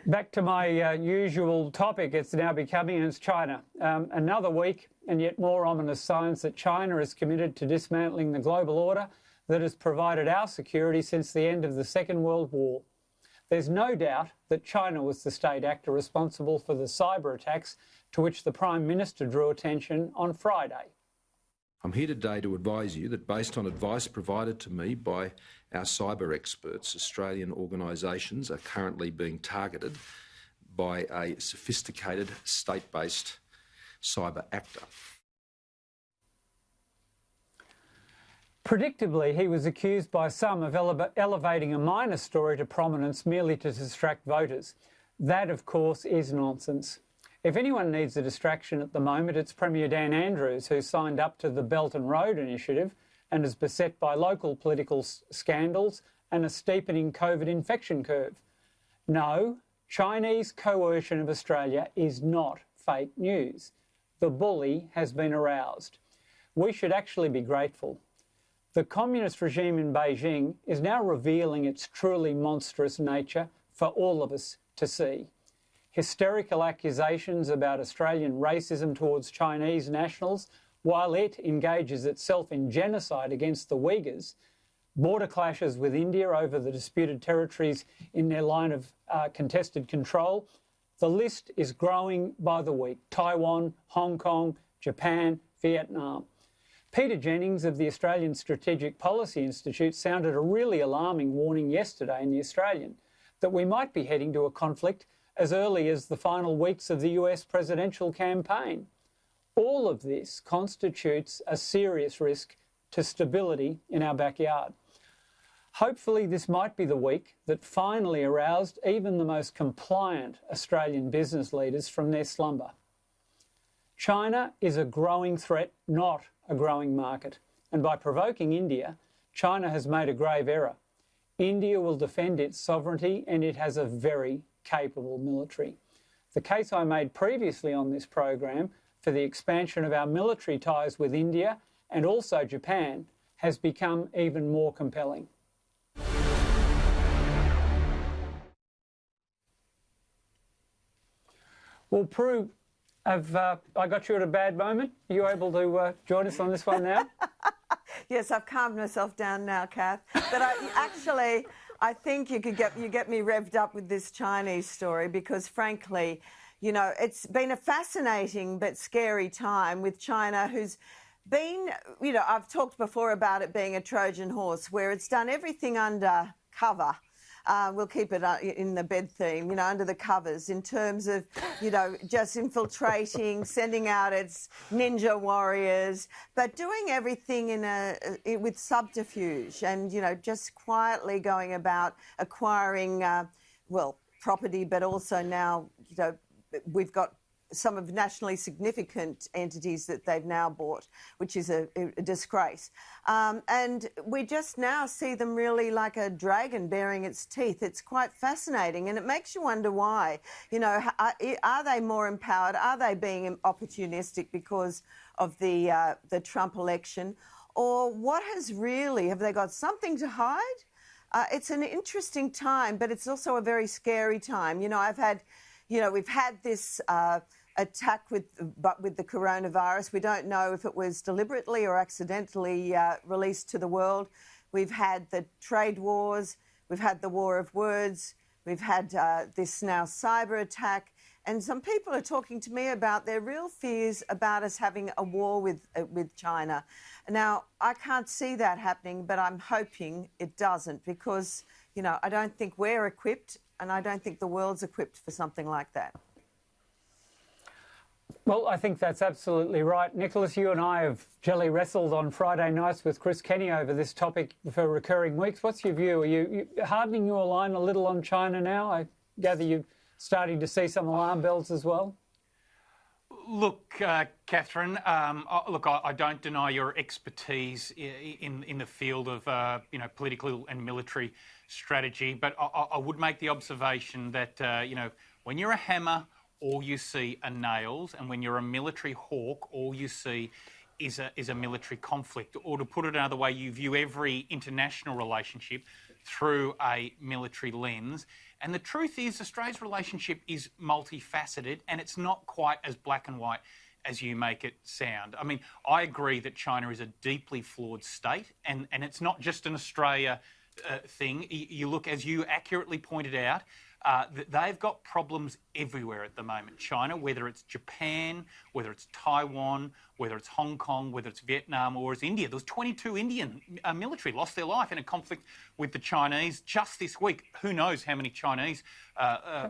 Back to my usual topic, it's now becoming, and it's China. Another week and yet more ominous signs that China is committed to dismantling the global order that has provided our security since the end of the Second World War. There's no doubt that China was the state actor responsible for the cyber attacks to which the Prime Minister drew attention on Friday. I'm here today to advise you that based on advice provided to me by our cyber experts, Australian organisations are currently being targeted by a sophisticated state-based cyber actor. Predictably, he was accused by some of elevating a minor story to prominence merely to distract voters. That, of course, is nonsense. If anyone needs a distraction at the moment, it's Premier Dan Andrews, who signed up to the Belt and Road Initiative and is beset by local political scandals and a steepening COVID infection curve. No, Chinese coercion of Australia is not fake news. The bully has been aroused. We should actually be grateful. The communist regime in Beijing is now revealing its truly monstrous nature for all of us to see. Hysterical accusations about Australian racism towards Chinese nationals, while it engages itself in genocide against the Uyghurs, border clashes with India over the disputed territories in their line of contested control. The list is growing by the week. Taiwan, Hong Kong, Japan, Vietnam. Peter Jennings of the Australian Strategic Policy Institute sounded a really alarming warning yesterday in The Australian that we might be heading to a conflict as early as the final weeks of the US presidential campaign. All of this constitutes a serious risk to stability in our backyard. Hopefully this might be the week that finally aroused even the most compliant Australian business leaders from their slumber. China is a growing threat, not a growing market. And by provoking India, China has made a grave error. India will defend its sovereignty and it has a very capable military. The case I made previously on this program for the expansion of our military ties with India and also Japan has become even more compelling. Well, Prue, have I got you at a bad moment? Are you able to join us on this one now? Yes, I've calmed myself down now, Kath. But I think you get me revved up with this Chinese story because, frankly, you know, it's been a fascinating but scary time with China, who's been, you know, I've talked before about it being a Trojan horse, where it's done everything under cover. We'll keep it in the bed theme, you know, under the covers in terms of, you know, just infiltrating, sending out its ninja warriors, but doing everything with subterfuge and, you know, just quietly going about acquiring, property, but also now, you know, we've got some of nationally significant entities that they've now bought, which is a disgrace. And we just now see them really like a dragon baring its teeth. It's quite fascinating, and it makes you wonder why. You know, are they more empowered? Are they being opportunistic because of the Trump election? Or what have they got something to hide? It's an interesting time, but it's also a very scary time. You know, we've had this attack with the coronavirus. We don't know if it was deliberately or accidentally released to the world. We've had the trade wars. We've had the war of words. We've had this now cyber attack. And some people are talking to me about their real fears about us having a war with China. Now, I can't see that happening, but I'm hoping it doesn't because, you know, I don't think we're equipped and I don't think the world's equipped for something like that. Well, I think that's absolutely right. Nicholas, you and I have jelly wrestled on Friday nights with Chris Kenny over this topic for recurring weeks. What's your view? Are you hardening your line a little on China now? I gather you're starting to see some alarm bells as well. Look, Catherine, I don't deny your expertise in the field of political and military strategy, but I would make the observation that when you're a hammer, all you see are nails, and when you're a military hawk, all you see is a military conflict. Or to put it another way, you view every international relationship through a military lens. And the truth is, Australia's relationship is multifaceted, and it's not quite as black and white as you make it sound. I mean, I agree that China is a deeply flawed state, and it's not just an Australia thing. You look, as you accurately pointed out, they've got problems everywhere at the moment. China, whether it's Japan, whether it's Taiwan, whether it's Hong Kong, whether it's Vietnam or it's India. There was 22 Indian military lost their life in a conflict with the Chinese just this week. Who knows how many Chinese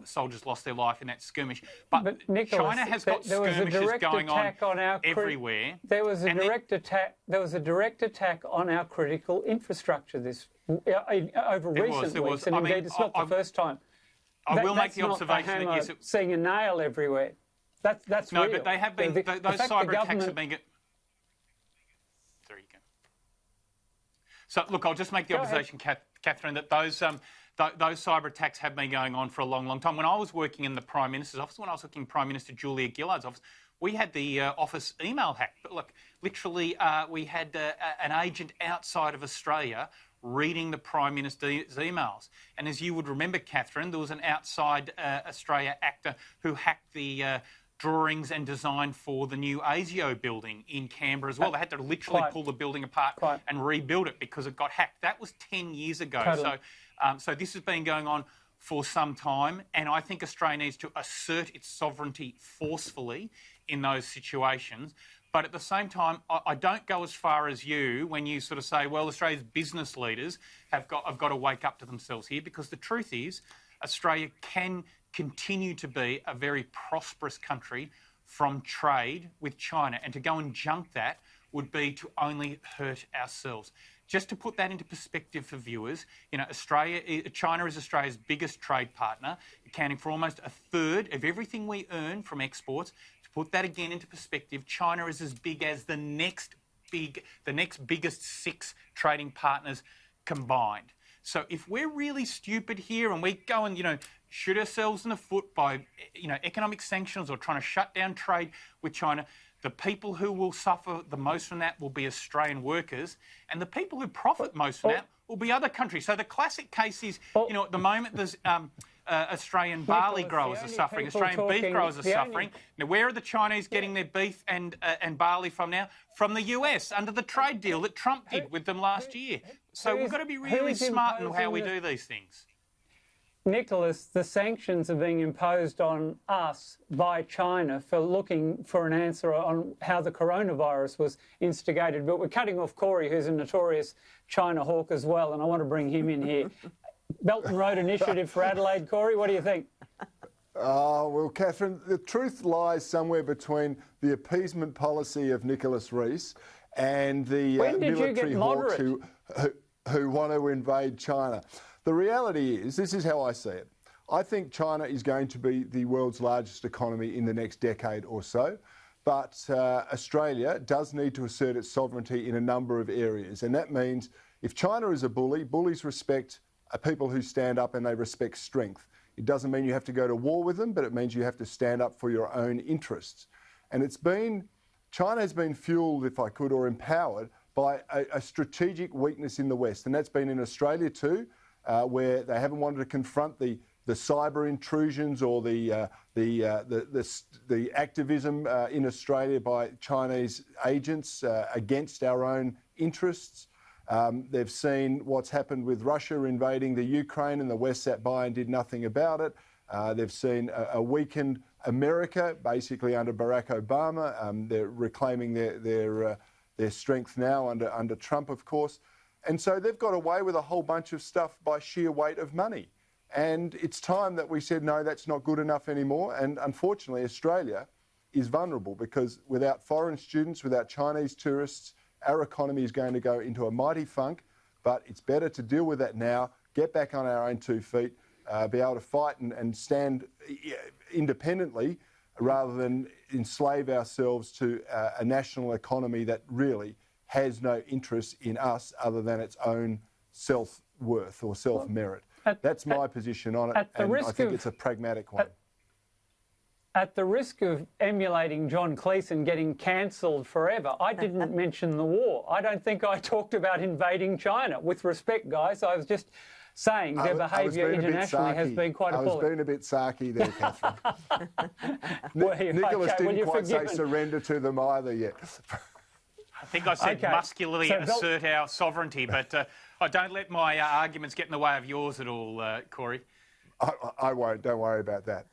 soldiers lost their life in that skirmish. But Nicholas, China has got skirmishes going on everywhere. There was a direct attack. There was a direct attack on our critical infrastructure over recent weeks, and indeed it's not the first time. I will make the observation that yes, seeing a nail everywhere. That's no, real. But they have been. Those cyber attacks have been. There you go. So look, I'll just make the observation, Catherine, that those cyber attacks have been going on for a long, long time. When I was working in the Prime Minister's office, when I was working in Prime Minister Julia Gillard's office, we had the office email hacked. But look, literally, we had an agent outside of Australia reading the Prime Minister's emails. And as you would remember, Catherine, there was an outside Australia actor who hacked the drawings and design for the new ASIO building in Canberra as well. They had to literally pull the building apart and rebuild it because it got hacked. That was 10 years ago. Totally. So this has been going on for some time, and I think Australia needs to assert its sovereignty forcefully in those situations. But at the same time, I don't go as far as you when you sort of say, well, Australia's business leaders have got to wake up to themselves here, because the truth is Australia can continue to be a very prosperous country from trade with China, and to go and junk that would be to only hurt ourselves. Just to put that into perspective for viewers, you know, China is Australia's biggest trade partner, accounting for almost a third of everything we earn from exports. To put that again into perspective, China is as big as the next biggest 6 trading partners combined. So if we're really stupid here and we go and, you know, shoot ourselves in the foot by, you know, economic sanctions or trying to shut down trade with China, the people who will suffer the most from that will be Australian workers, and the people who profit most from that will be other countries. So the classic case is, you know, at the moment there's Australian barley growers are suffering, Australian beef growers are suffering. Now, where are the Chinese getting their beef and barley from now? From the US, under the trade deal that Trump did with them last year. So we've got to be really smart in how we do these things. Nicholas, the sanctions are being imposed on us by China for looking for an answer on how the coronavirus was instigated. But we're cutting off Corey, who's a notorious China hawk as well, and I want to bring him in here. Belt and Road Initiative for Adelaide, Corey, what do you think? Well, Catherine, the truth lies somewhere between the appeasement policy of Nicholas Rees and the military hawks who want to invade China. The reality is, this is how I see it. I think China is going to be the world's largest economy in the next decade or so, but Australia does need to assert its sovereignty in a number of areas. And that means if China is a bully, bullies respect people who stand up and they respect strength. It doesn't mean you have to go to war with them, but it means you have to stand up for your own interests. And China has been fueled, if I could, or empowered by a strategic weakness in the West. And that's been in Australia too, where they haven't wanted to confront the cyber intrusions or the activism in Australia by Chinese agents against our own interests. They've seen what's happened with Russia invading the Ukraine, and the West sat by and did nothing about it. They've seen a weakened America, basically under Barack Obama. They're reclaiming their strength now under Trump, of course. And so they've got away with a whole bunch of stuff by sheer weight of money. And it's time that we said, no, that's not good enough anymore. And unfortunately, Australia is vulnerable because without foreign students, without Chinese tourists, our economy is going to go into a mighty funk. But it's better to deal with that now, get back on our own 2 feet, be able to fight and stand independently rather than enslave ourselves to a national economy that really has no interest in us other than its own self-worth or self-merit. That's my position on it, and I think it's a pragmatic one. At the risk of emulating John Cleeson getting cancelled forever, I didn't mention the war. I don't think I talked about invading China. With respect, guys, I was just saying their I was behaviour being a bit internationally has sarky. been quite I was appalling. being a bit sarky there, Catherine. Okay, Nicholas well, didn't you're quite say forgiven. surrender to them either yet. I think I said Okay. muscularly So assert our sovereignty, but I don't let my arguments get in the way of yours at all, Corey. I won't. Don't worry about that.